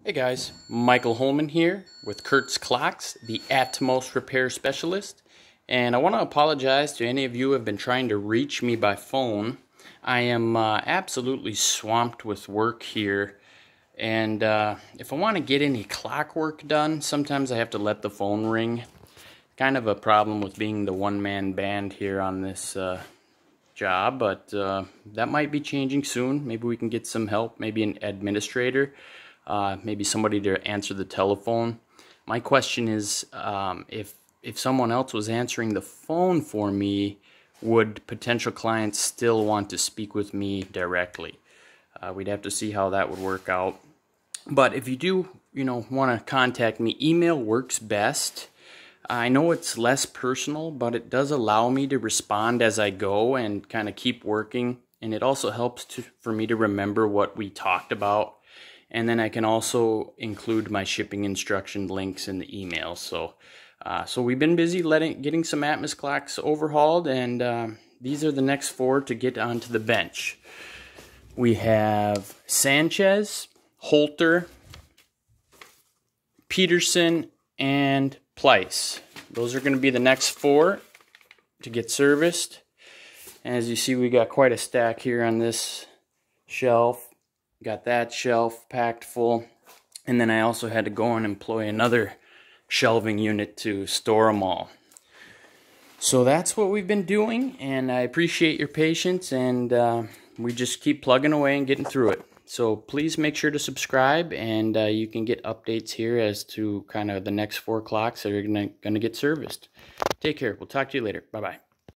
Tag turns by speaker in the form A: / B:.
A: Hey guys, Michael Holman here with curtsclocks, the Atmos repair specialist. And I want to apologize to any of you who have been trying to reach me by phone. I am absolutely swamped with work here. And if I want to get any clock work done, sometimes I have to let the phone ring. Kind of a problem with being the one-man band here on this job, but that might be changing soon. Maybe we can get some help, maybe an administrator. Maybe somebody to answer the telephone. My question is, if someone else was answering the phone for me, would potential clients still want to speak with me directly? We'd have to see how that would work out. But if you do, want to contact me, email works best. I know it's less personal, but it does allow me to respond as I go and kind of keep working. And it also helps for me to remember what we talked about. And then I can also include my shipping instruction links in the email. So we've been busy getting some Atmos clocks overhauled, and these are the next 4 to get onto the bench. We have Sanchez, Holter, Peterson, and Pleiss. Those are going to be the next 4 to get serviced. And as you see, we got quite a stack here on this shelf. Got that shelf packed full, and then I also had to go and employ another shelving unit to store them all. So that's what we've been doing, and I appreciate your patience, and we just keep plugging away and getting through it. So please make sure to subscribe, and you can get updates here as to kind of the next 4 clocks that are going to get serviced. Take care. We'll talk to you later. Bye-bye.